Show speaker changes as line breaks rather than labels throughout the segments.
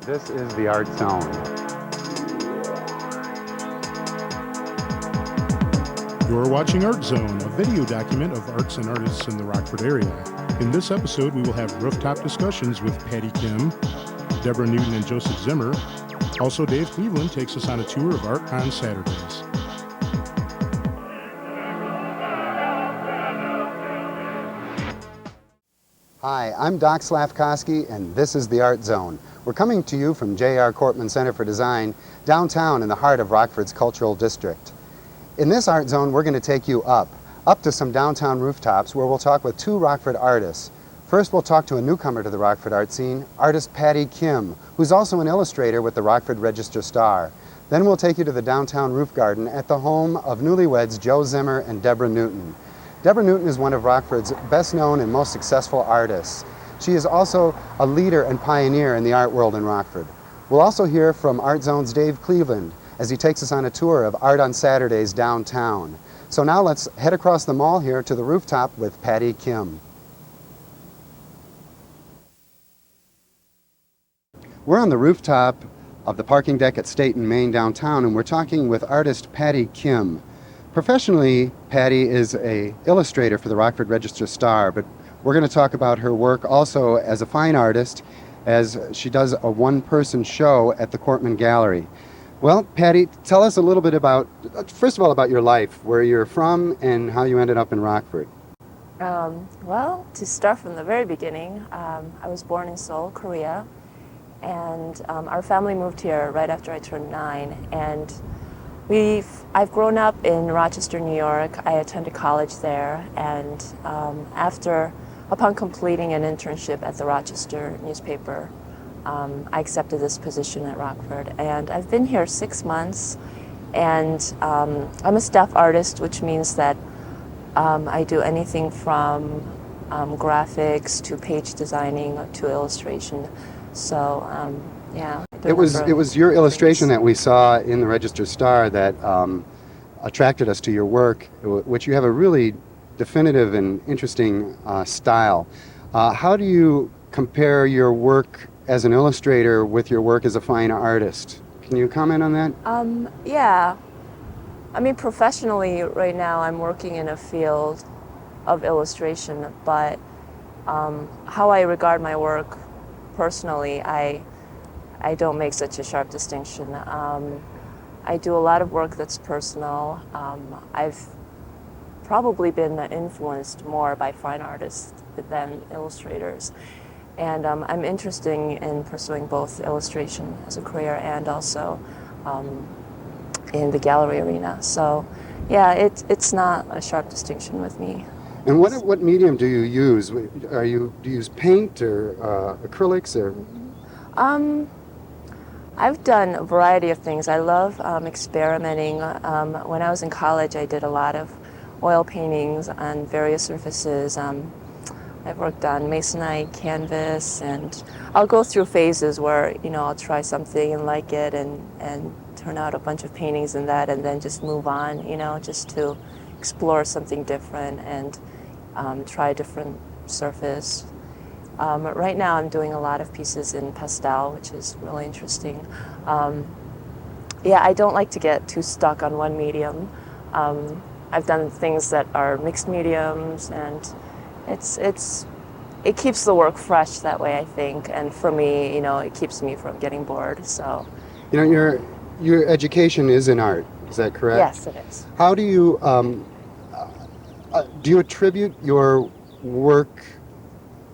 This is the Artzone.
You're watching Artzone, a video document of arts and artists in the Rockford area. In this episode, we will have rooftop discussions with Patty Kim, Deborah Newton, and Joseph Zimmer. Also, Dave Cleveland takes us on a tour of art on Saturdays.
Hi, I'm Doc Slavkowski, and this is the Art Zone. We're coming to you from J.R. Kortman Center for Design, downtown in the heart of Rockford's cultural district. In this Art Zone, we're going to take you up to some downtown rooftops where we'll talk with two Rockford artists. First, we'll talk to a newcomer to the Rockford art scene, artist Patty Kim, who's also an illustrator with the Rockford Register Star. Then we'll take you to the downtown roof garden at the home of newlyweds Joe Zimmer and Deborah Newton. Deborah Newton is one of Rockford's best-known and most successful artists. She is also a leader and pioneer in the art world in Rockford. We'll also hear from Art Zone's Dave Cleveland as he takes us on a tour of Art on Saturdays downtown. So now let's head across the mall here to the rooftop with Patty Kim. We're on the rooftop of the parking deck at State and Main downtown, and we're talking with artist Patty Kim. Professionally, Patty is an illustrator for the Rockford Register Star, but we're going to talk about her work also as a fine artist, as she does a one-person show at the Kortman Gallery. Well, Patty, tell us a little bit about, first of all, about your life, where you're from and how you ended up in Rockford.
Well, to start from the very beginning, I was born in Seoul, Korea, and our family moved here right after I turned 9, and I've grown up in Rochester, New York. I attended college there, and upon completing an internship at the Rochester newspaper, I accepted this position at Rockford, and I've been here 6 months, and I'm a staff artist, which means that I do anything from graphics to page designing to illustration. So yeah.
It was your illustration that we saw in the Register Star that attracted us to your work, which you have a really definitive and interesting style. How do you compare your work as an illustrator with your work as a fine artist? Can you comment on that?
Yeah. I mean, professionally, right now, I'm working in a field of illustration, but how I regard my work personally, I don't make such a sharp distinction. I do a lot of work that's personal. I've probably been influenced more by fine artists than illustrators. And I'm interested in pursuing both illustration as a career and also in the gallery arena. So yeah, it's not a sharp distinction with me.
And what medium do you use? Do you use paint or acrylics or?
I've done a variety of things. I love experimenting. When I was in college, I did a lot of oil paintings on various surfaces. I've worked on masonite, canvas, and I'll go through phases where, I'll try something and like it and turn out a bunch of paintings in that and then just move on, just to explore something different and try a different surface. Right now I'm doing a lot of pieces in pastel, which is really interesting. Yeah, I don't like to get too stuck on one medium. I've done things that are mixed mediums, and it keeps the work fresh that way, I think. And for me, it keeps me from getting bored. So,
your education is in art. Is that correct?
Yes, it is.
How do you attribute your work,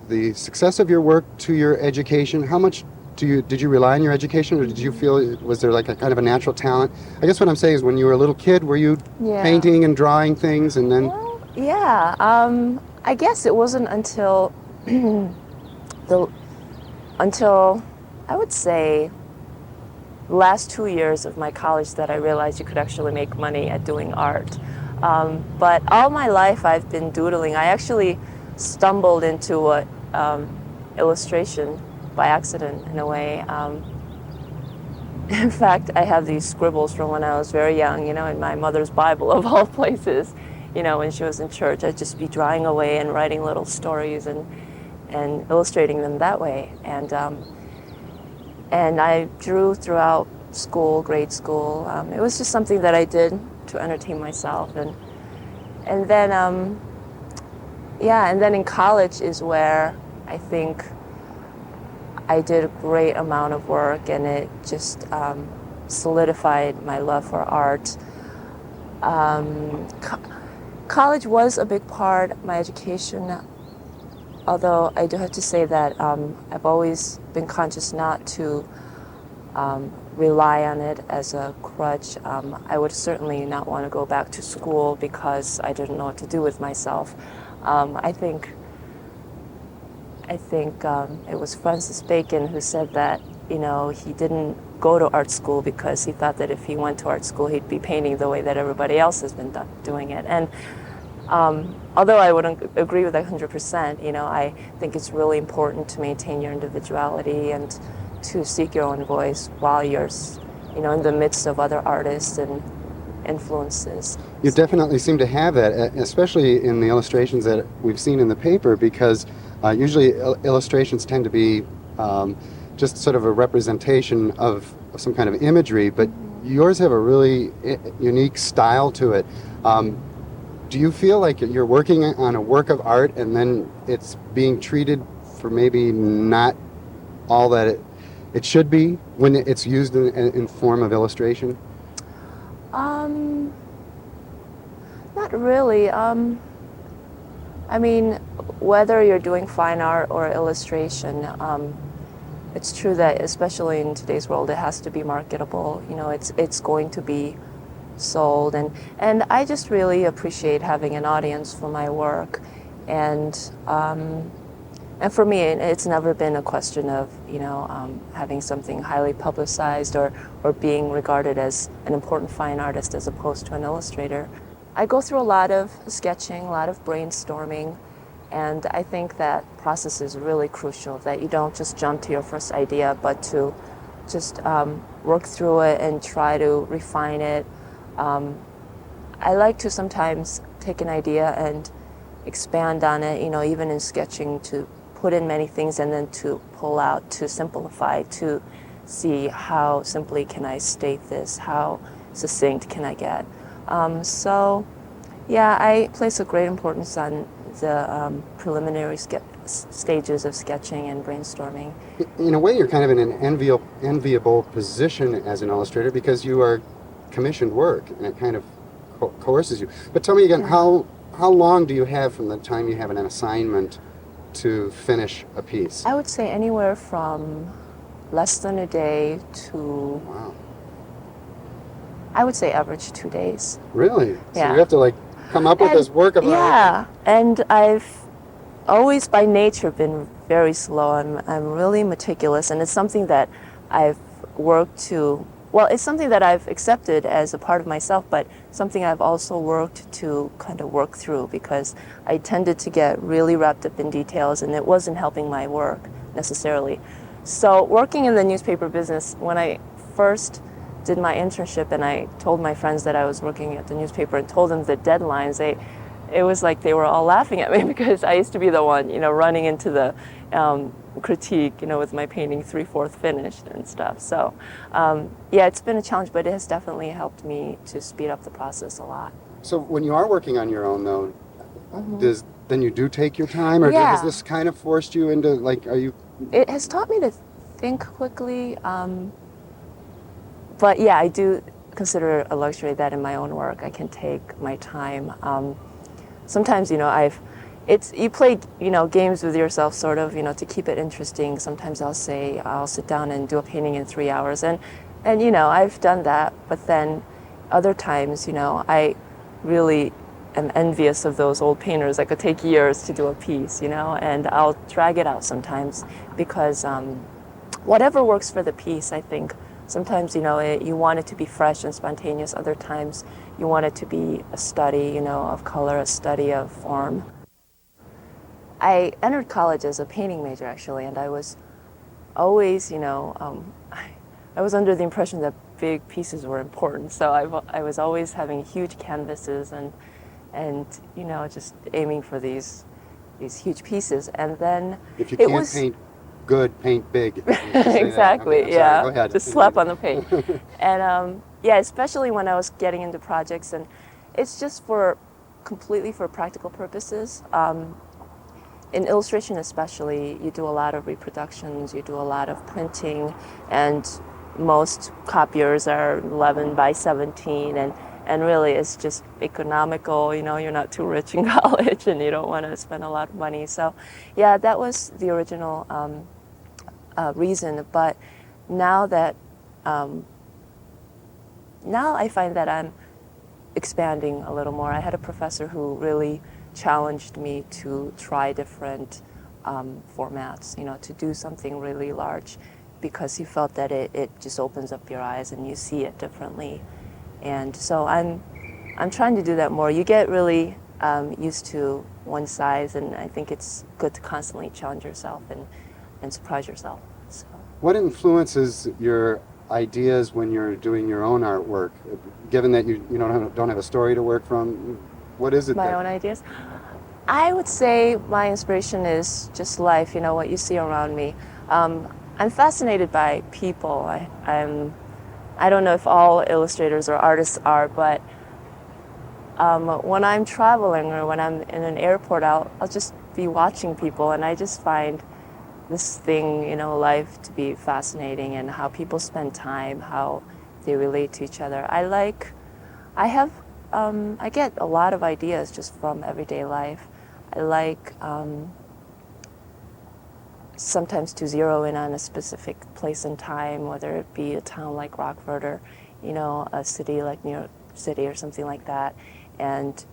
the success of your work, to your education? How much did you rely on your education, or did you feel, was there like a kind of a natural talent? I guess what I'm saying is, when you were a little kid, were you painting and drawing things and then?
Well, yeah. I guess it wasn't until until I would say the last 2 years of my college that I realized you could actually make money at doing art. But all my life I've been doodling. I actually stumbled into illustration by accident, in a way. In fact, I have these scribbles from when I was very young, in my mother's Bible of all places. When she was in church, I'd just be drawing away and writing little stories and illustrating them that way. And and I drew throughout school, grade school. It was just something that I did to entertain myself, and then and then in college is where I think I did a great amount of work, and it just solidified my love for art. College was a big part of my education, although I do have to say that I've always been conscious not to rely on it as a crutch. I would certainly not want to go back to school because I didn't know what to do with myself. I think it was Francis Bacon who said that, he didn't go to art school because he thought that if he went to art school, he'd be painting the way that everybody else has been doing it. And although I wouldn't agree with that 100%, I think it's really important to maintain your individuality and to seek your own voice while you're, in the midst of other artists and influences.
You definitely seem to have that, especially in the illustrations that we've seen in the paper, because usually illustrations tend to be just sort of a representation of some kind of imagery, but yours have a really unique style to it. Do you feel like you're working on a work of art and then it's being treated for maybe not all that it should be when it's used in form of illustration?
Not really. I mean, whether you're doing fine art or illustration, it's true that especially in today's world, it has to be marketable. It's going to be sold, and I just really appreciate having an audience for my work, and for me, it's never been a question of having something highly publicized or being regarded as an important fine artist as opposed to an illustrator. I go through a lot of sketching, a lot of brainstorming, and I think that process is really crucial, that you don't just jump to your first idea, but to just work through it and try to refine it. I like to sometimes take an idea and expand on it, even in sketching, to put in many things and then to pull out, to simplify, to see how simply can I state this, how succinct can I get. I place a great importance on the preliminary stages of sketching and brainstorming.
In a way, you're kind of in an enviable position as an illustrator because you are commissioned work and it kind of coerces you. But tell me again, how long do you have from the time you have an assignment to finish a piece?
I would say anywhere from less than a day to,
wow,
I would say average 2 days.
Really?
Yeah.
So you have to come up with this work of art.
Yeah, and I've always by nature been very slow. I'm really meticulous, and it's something that I've worked to, it's something that I've accepted as a part of myself, but something I've also worked to kind of work through, because I tended to get really wrapped up in details and it wasn't helping my work necessarily. So working in the newspaper business, when I first did my internship and I told my friends that I was working at the newspaper and told them the deadlines, it was like they were all laughing at me because I used to be the one, running into the critique, with my painting 3/4 finished and stuff. So, it's been a challenge, but it has definitely helped me to speed up the process a lot.
So when you are working on your own, though, then you do take your time, or has this kind of forced you into, are you?
It has taught me to think quickly, but I do consider it a luxury that in my own work I can take my time. Sometimes, you play, games with yourself, sort of, to keep it interesting. Sometimes I'll say I'll sit down and do a painting in 3 hours, and I've done that. But then other times, I really am envious of those old painters that could take years to do a piece, and I'll drag it out sometimes because whatever works for the piece, I think. Sometimes, you want it to be fresh and spontaneous. Other times, you want it to be a study, of color, a study of form. I entered college as a painting major, actually, and I was always, I was under the impression that big pieces were important. So I was always having huge canvases and
Mm-hmm.
just aiming for these huge pieces. And then
if you
it
can't
was
paint good, paint big. You should say that.
Exactly,
Okay, I'm
yeah.
sorry, go ahead.
Just slap on the paint. And yeah, especially when I was getting into projects, and it's just completely for practical purposes. In illustration especially, you do a lot of reproductions, you do a lot of printing, and most copiers are 11 by 17, and really it's just economical. You're not too rich in college and you don't want to spend a lot of money. So yeah, that was the original reason. But now that now I find that I'm expanding a little more. I had a professor who really challenged me to try different formats, to do something really large, because he felt that it just opens up your eyes and you see it differently. And so I'm trying to do that more. You get really used to one size, and I think it's good to constantly challenge yourself and surprise yourself. So.
What influences your ideas when you're doing your own artwork? Given that you don't have a story to work from, what is it?
My own ideas? I would say my inspiration is just life, what you see around me. I'm fascinated by people. I don't know if all illustrators or artists are, but when I'm traveling or when I'm in an airport, I'll just be watching people, and I just find this thing, life, to be fascinating, and how people spend time, how they relate to each other. I get a lot of ideas just from everyday life. I like sometimes to zero in on a specific place and time, whether it be a town like Rockford or, a city like New York City or something like that, and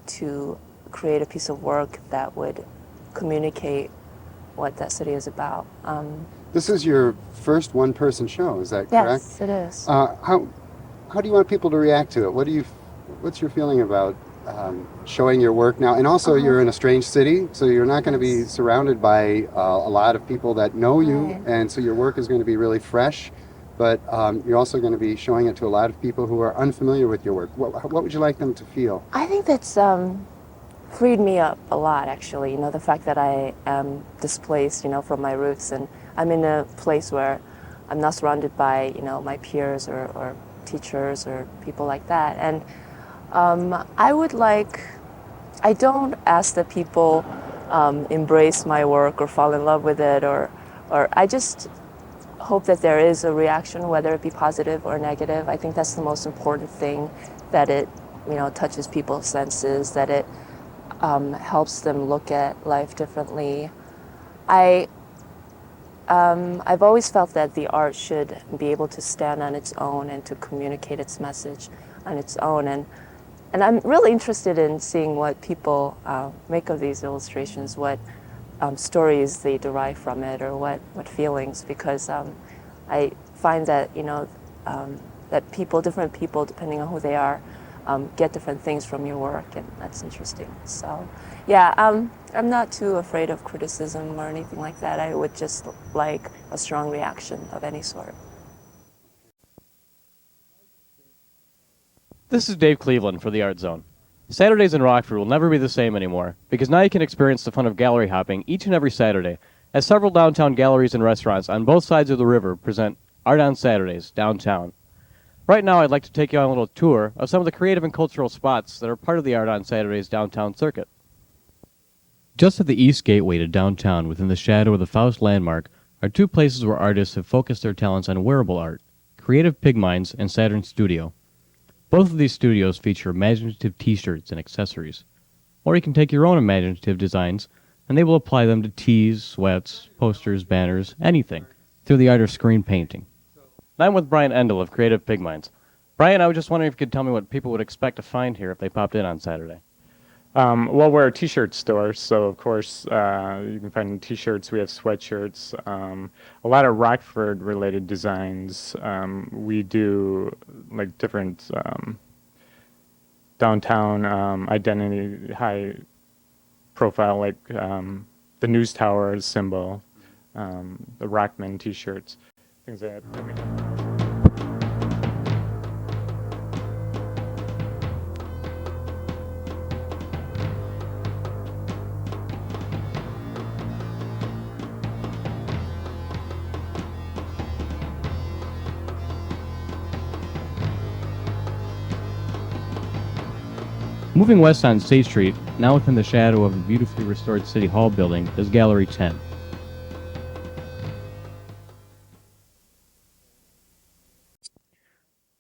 to create a piece of work that would communicate what that city is about.
This is your first one-person show, is that correct?
Yes, it is.
How do you want people to react to it? What's your feeling about showing your work now? And also, you're in a strange city, so you're not going to be surrounded by a lot of people that know you,
Right.
and so your work is going to be really fresh. But you're also going to be showing it to a lot of people who are unfamiliar with your work. What would you like them to feel?
I think that's freed me up a lot, actually. The fact that I am displaced, from my roots, and I'm in a place where I'm not surrounded by, my peers or teachers or people like that. And I don't ask that people embrace my work or fall in love with it, or I just hope that there is a reaction, whether it be positive or negative. I think that's the most important thing, that it, touches people's senses, that it helps them look at life differently. I've always felt that the art should be able to stand on its own and to communicate its message on its own. And I'm really interested in seeing what people make of these illustrations, what stories they derive from it, or what feelings, because I find that, that different people, depending on who they are, get different things from your work, and that's interesting. So, yeah, I'm not too afraid of criticism or anything like that. I would just like a strong reaction of any sort.
This is Dave Cleveland for the Artzone. Saturdays in Rockford will never be the same anymore, because now you can experience the fun of gallery hopping each and every Saturday, as several downtown galleries and restaurants on both sides of the river present Art on Saturdays downtown. Right now, I'd like to take you on a little tour of some of the creative and cultural spots that are part of the Art on Saturdays downtown circuit. Just at the east gateway to downtown, within the shadow of the Faust landmark, are two places where artists have focused their talents on wearable art: Creative Pigminds and Saturn Studio. Both of these studios feature imaginative t-shirts and accessories. Or you can take your own imaginative designs, and they will apply them to tees, sweats, posters, banners, anything, through the art of screen painting. I'm with Brian Endel of Creative Pigminds. Brian, I was just wondering if you could tell me what people would expect to find here if they popped in on Saturday.
Well, we're a t-shirt store, so of course you can find t-shirts. We have sweatshirts, a lot of Rockford-related designs. We do like different downtown identity, high profile, like the News Tower symbol, the Rockman t-shirts, things like that.
Moving west on State Street, now within the shadow of the beautifully restored City Hall building, is Gallery 10.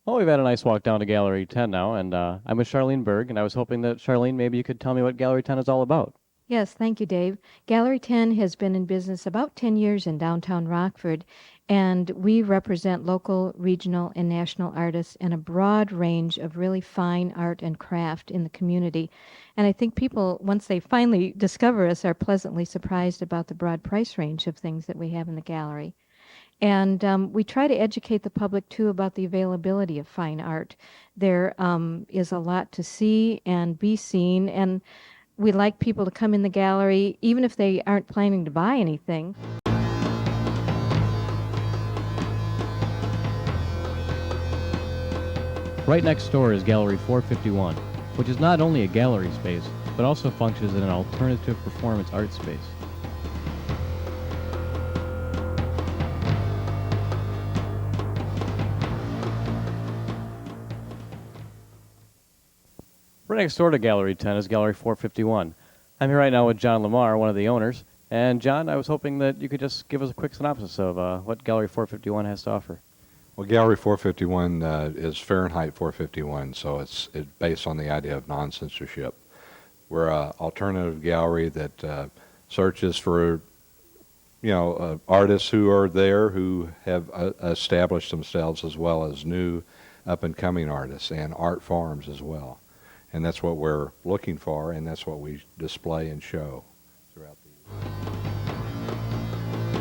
Well, we've had a nice walk down to Gallery 10 now, and I'm with Charlene Berg, and I was hoping that, Charlene, maybe you could tell me what Gallery 10 is all about.
Yes, thank you, Dave. Gallery 10 has been in business about 10 years in downtown Rockford, and we represent local, regional, and national artists and a broad range of really fine art and craft in the community. And I think people, once they finally discover us, are pleasantly surprised about the broad price range of things that we have in the gallery. And we try to educate the public, too, about the availability of fine art. There is a lot to see and be seen, and we like people to come in the gallery, even if they aren't planning to buy anything.
Right next door is Gallery 451, which is not only a gallery space, but also functions as an alternative performance art space. Right next door to Gallery 10 is Gallery 451. I'm here right now with John Lamar, one of the owners. And John, I was hoping that you could just give us a quick synopsis of what Gallery 451 has to offer.
Well, Gallery 451 is Fahrenheit 451, so it's based on the idea of non-censorship. We're an alternative gallery that searches for, artists who are there who have established themselves, as well as new up-and-coming artists and art forms as well. And that's what we're looking for, and that's what we display and show throughout the year.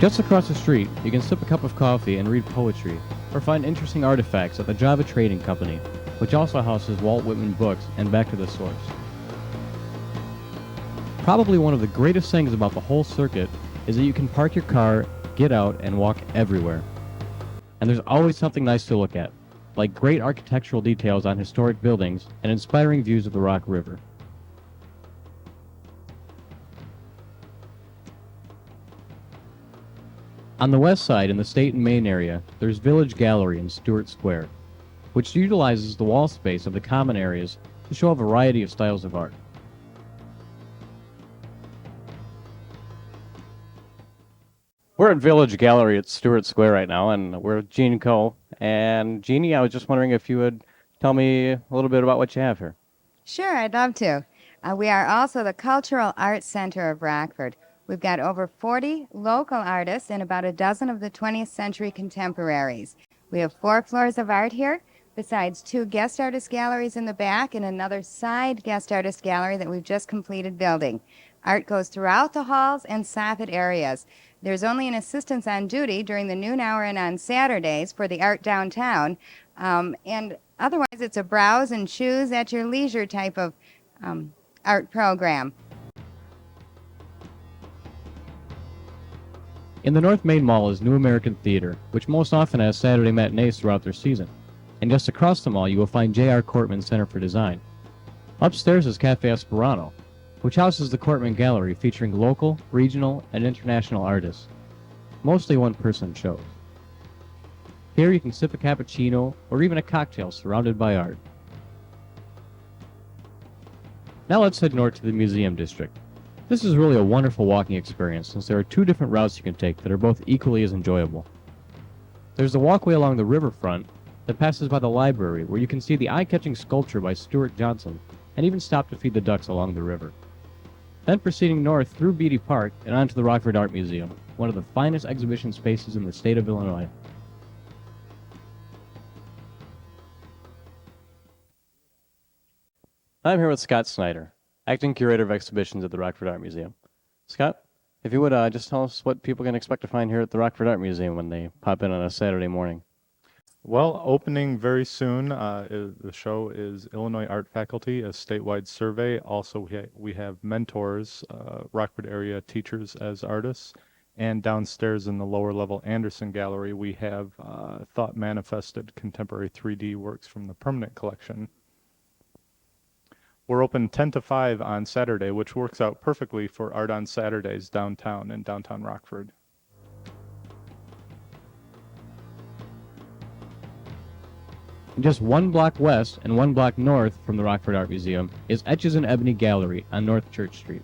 Just across the street, you can sip a cup of coffee and read poetry, or find interesting artifacts at the Java Trading Company, which also houses Walt Whitman books and Back to the Source. Probably one of the greatest things about the whole circuit is that you can park your car, get out, and walk everywhere. And there's always something nice to look at, like great architectural details on historic buildings and inspiring views of the Rock River. On the west side, in the State and Main area, there's Village Gallery in Stewart Square, which utilizes the wall space of the common areas to show a variety of styles of art. We're at Village Gallery at Stewart Square right now, and we're with Jean Cole. And Jeannie, I was just wondering if you would tell me a little bit about what you have here.
Sure, I'd love to. We are also the Cultural Arts Center of Rockford. We've got over 40 local artists and about a dozen of the 20th century contemporaries. We have 4 floors of art here, besides 2 guest artist galleries in the back and another side guest artist gallery that we've just completed building. Art goes throughout the halls and soffit areas. There's only an assistant on duty during the noon hour and on Saturdays for the art downtown. And otherwise, it's a browse and choose at your leisure type of art program.
In the North Main Mall is New American Theater, which most often has Saturday matinees throughout their season. And just across the mall, you will find J.R. Kortman Center for Design. Upstairs is Cafe Esperanto, which houses the Kortman Gallery featuring local, regional, and international artists, mostly one-person shows. Here you can sip a cappuccino or even a cocktail surrounded by art. Now let's head north to the Museum District. This is really a wonderful walking experience since there are 2 different routes you can take that are both equally as enjoyable. There's the walkway along the riverfront that passes by the library where you can see the eye-catching sculpture by Stuart Johnson and even stop to feed the ducks along the river. Then proceeding north through Beatty Park and onto the Rockford Art Museum, one of the finest exhibition spaces in the state of Illinois. I'm here with Scott Snyder, acting curator of exhibitions at the Rockford Art Museum. Scott, if you would just tell us what people can expect to find here at the Rockford Art Museum when they pop in on a Saturday morning.
Well, opening very soon. The show is Illinois Art Faculty, a statewide survey. Also, we have mentors, Rockford area teachers as artists. And downstairs in the lower level Anderson Gallery, we have thought manifested contemporary 3D works from the permanent collection. We're open 10 to 5 on Saturday, which works out perfectly for Art on Saturdays downtown in downtown Rockford.
Just 1 block west and 1 block north from the Rockford Art Museum is Etches in Ebony Gallery on North Church Street.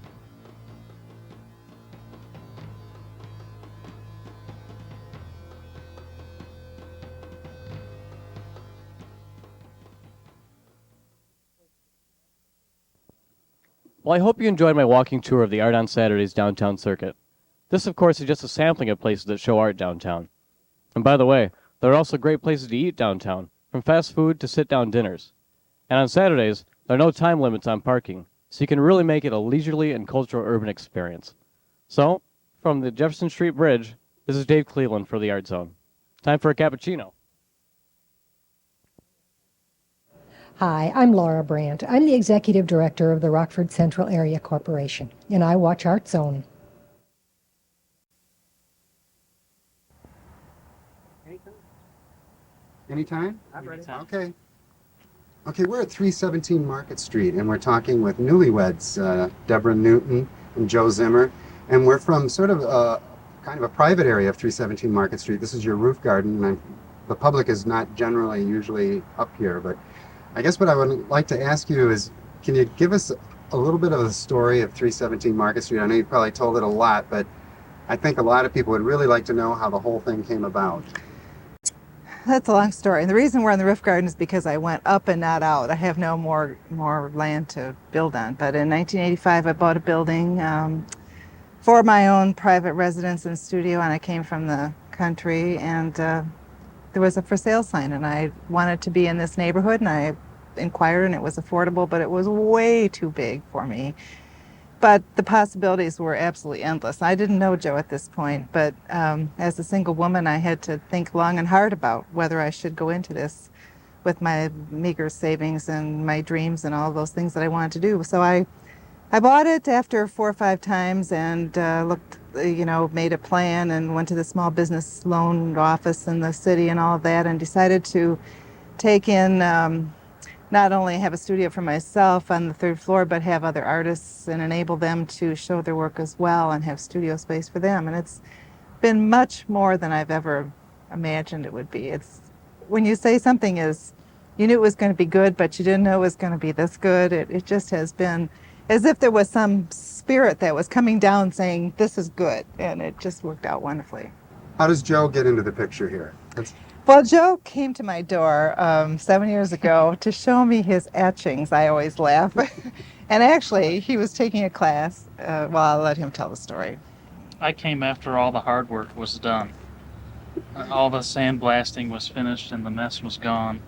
Well, I hope you enjoyed my walking tour of the Art on Saturdays downtown circuit. This, of course, is just a sampling of places that show art downtown. And by the way, there are also great places to eat downtown, from fast food to sit-down dinners. And on Saturdays, there are no time limits on parking, so you can really make it a leisurely and cultural urban experience. So, from the Jefferson Street Bridge, this is Dave Cleveland for the Art Zone. Time for a cappuccino.
Hi, I'm Laura Brandt. I'm the Executive Director of the Rockford Central Area Corporation, and I watch Artzone.
Anytime? I'm ready. Okay. Okay, we're at 317 Market Street, and we're talking with newlyweds, Deborah Newton and Joe Zimmer, and we're from sort of kind of a private area of 317 Market Street. This is your roof garden, and the public is not generally usually up here, but I guess what I would like to ask you is, can you give us a little bit of the story of 317 Market Street? I know you probably told it a lot, but I think a lot of people would really like to know how the whole thing came about.
That's a long story. And the reason we're on the roof garden is because I went up and not out. I have no more land to build on. But in 1985, I bought a building for my own private residence and studio, and I came from the country, and there was a for sale sign, and I wanted to be in this neighborhood, and I inquired, and it was affordable, but it was way too big for me. But the possibilities were absolutely endless. I didn't know Joe at this point, but as a single woman, I had to think long and hard about whether I should go into this with my meager savings and my dreams and all those things that I wanted to do. So I bought it after 4 or 5 times and looked, made a plan and went to the small business loan office in the city and all of that, and decided to take in not only have a studio for myself on the 3rd floor, but have other artists and enable them to show their work as well and have studio space for them. And it's been much more than I've ever imagined it would be. It's when you say something is, you knew it was going to be good, but you didn't know it was going to be this good. It just has been as if there was some spirit that was coming down saying, this is good. And it just worked out wonderfully.
How does Joe get into the picture here?
Well, Joe came to my door 7 years ago to show me his etchings. I always laugh. And actually, he was taking a class. Well, I'll let him tell the story.
I came after all the hard work was done. All the sandblasting was finished and the mess was gone.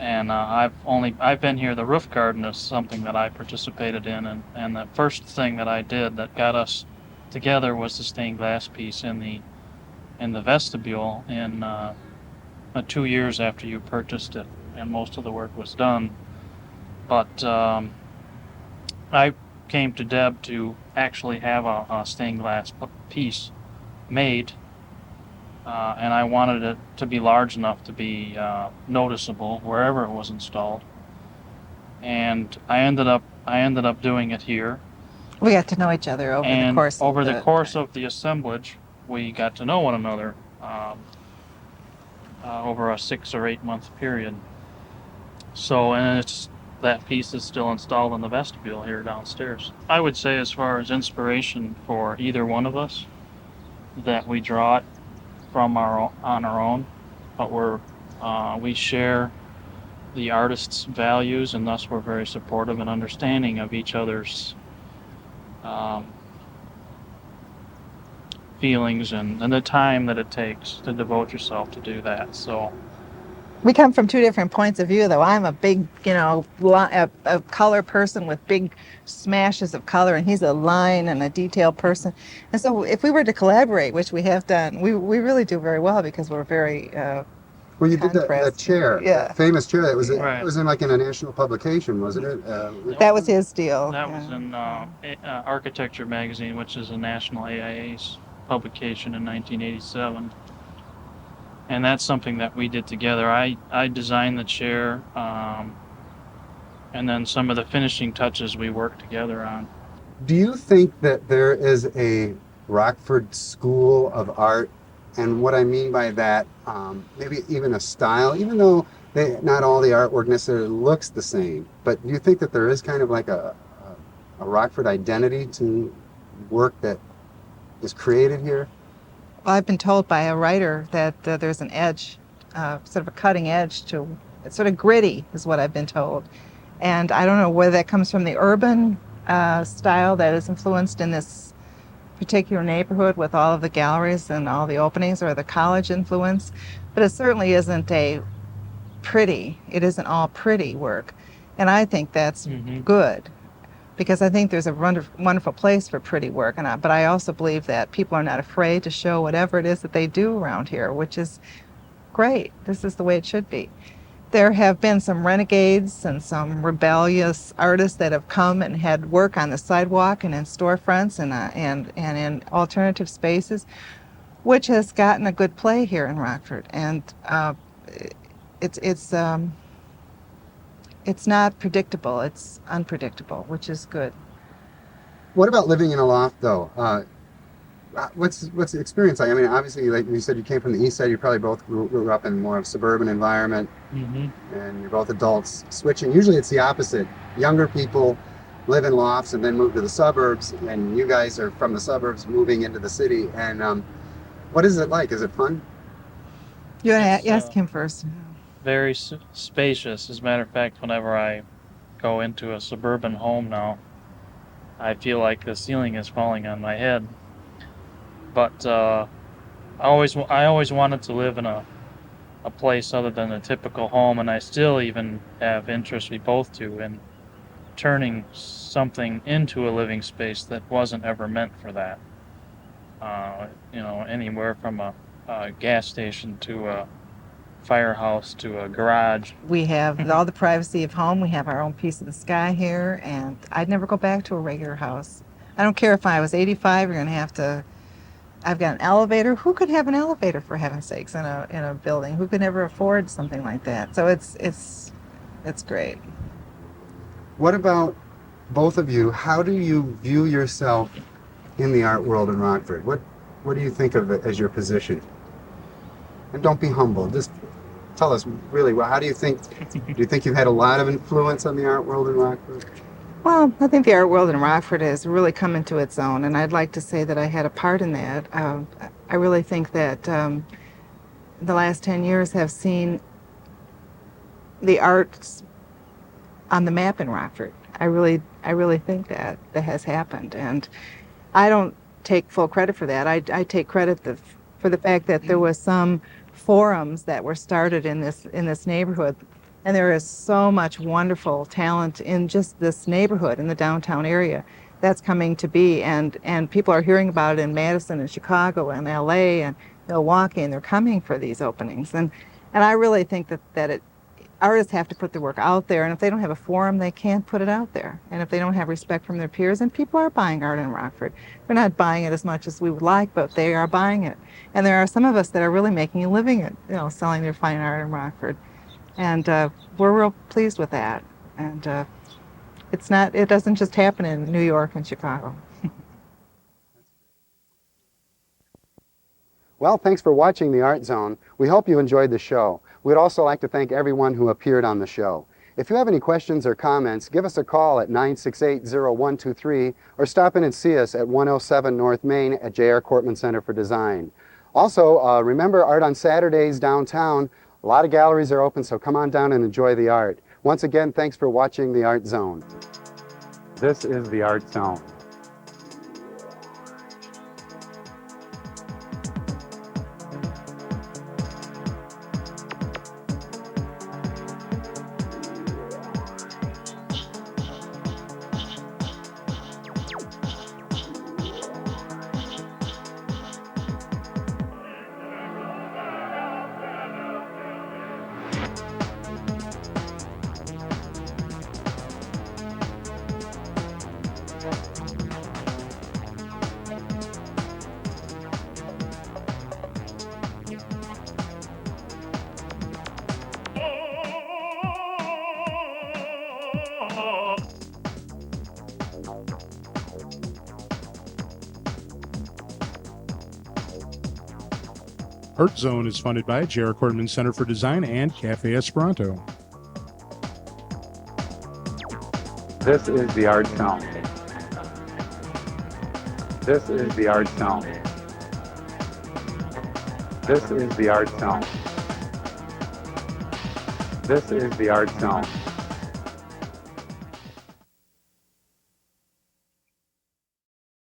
And I've been here. The roof garden is something that I participated in, and the first thing that I did that got us together was the stained glass piece in the vestibule in 2 years after you purchased it, and most of the work was done. But I came to Deb to actually have a stained glass piece made, and I wanted it to be large enough to be noticeable wherever it was installed. And I ended up doing it here.
We got to know each other over the course
of the assemblage. We got to know one another over a 6 or 8 month period. So, and that piece is still installed in the vestibule here downstairs. I would say, as far as inspiration for either one of us, that we draw it from on our own, but we share the artist's values, and thus we're very supportive and understanding of each other's feelings and the time that it takes to devote yourself to do that. So
we come from 2 different points of view, though. I'm a big, a color person with big smashes of color, and he's a line and a detail person. And so if we were to collaborate, which we have done, we really do very well because we're very
well, you did that chair, that famous chair. That was
right.
It was in a national publication, wasn't it?
That was his deal.
That was in Architecture magazine, which is a national AIA's publication in 1987. And that's something that we did together. I designed the chair, and then some of the finishing touches we worked together on.
Do you think that there is a Rockford School of Art? And what I mean by that, maybe even a style, even though not all the artwork necessarily looks the same, but do you think that there is kind of like a Rockford identity to work that is created here?
Well, I've been told by a writer that there's an edge, sort of a cutting edge to, it's sort of gritty is what I've been told. And I don't know whether that comes from the urban style that is influenced in this particular neighborhood with all of the galleries and all the openings, or the college influence, but it certainly isn't it isn't all pretty work. And I think that's good, because I think there's a wonderful place for pretty work. But I also believe that people are not afraid to show whatever it is that they do around here, which is great. This is the way it should be. There have been some renegades and some rebellious artists that have come and had work on the sidewalk and in storefronts and in alternative spaces, which has gotten a good play here in Rockford. And it's not predictable. It's unpredictable, which is good.
What about living in a loft, though? What's the experience like? I mean, obviously, like you said, you came from the east side. You probably both grew up in more of a suburban environment, and you're both adults. Switching, usually it's the opposite. Younger people live in lofts and then move to the suburbs, and you guys are from the suburbs moving into the city. And what is it like? Is it fun?
You want to ask him first.
Very spacious. As a matter of fact, whenever I go into a suburban home now, I feel like the ceiling is falling on my head. But I always wanted to live in a place other than a typical home, and I still even have interest, we both do, in turning something into a living space that wasn't ever meant for that. Anywhere from a gas station to a firehouse to a garage.
We have all the privacy of home. We have our own piece of the sky here, and I'd never go back to a regular house. I don't care if I was 85, you're going to have to. I've got an elevator. Who could have an elevator, for heaven's sakes, in a building? Who could never afford something like that? So it's great.
What about both of you? How do you view yourself in the art world in Rockford? What do you think of it as your position? And don't be humble. Just tell us really. Well, how do you think? Do you think you've had a lot of influence on the art world in Rockford?
Well, I think the art world in Rockford has really come into its own, and I'd like to say that I had a part in that. I really think that the last 10 years have seen the arts on the map in Rockford. I really think that has happened, and I don't take full credit for that. I take credit for the fact that there was some forums that were started in this neighborhood. And there is so much wonderful talent in just this neighborhood, in the downtown area, that's coming to be. And people are hearing about it in Madison and Chicago and LA and Milwaukee, and they're coming for these openings. And I really think that artists have to put their work out there. And if they don't have a forum, they can't put it out there. And if they don't have respect from their peers, and people are buying art in Rockford. They're not buying it as much as we would like, but they are buying it. And there are some of us that are really making a living at, selling their fine art in Rockford. And we're real pleased with that. And it doesn't just happen in New York and Chicago.
Well, thanks for watching the Art Zone. We hope you enjoyed the show. We'd also like to thank everyone who appeared on the show. If you have any questions or comments, give us a call at 968-0123 or stop in and see us at 107 North Main at J.R. Kortman Center for Design. Also, remember Art on Saturdays downtown. A lot of galleries are open, so come on down and enjoy the art. Once again, thanks for watching the Art Zone. This is the Art Zone.
Art Zone is funded by J.R. Kortman Center for Design and Cafe Esperanto.
This is the Art Zone. This is the Art Zone. This is the Art Zone. This is the Art Zone.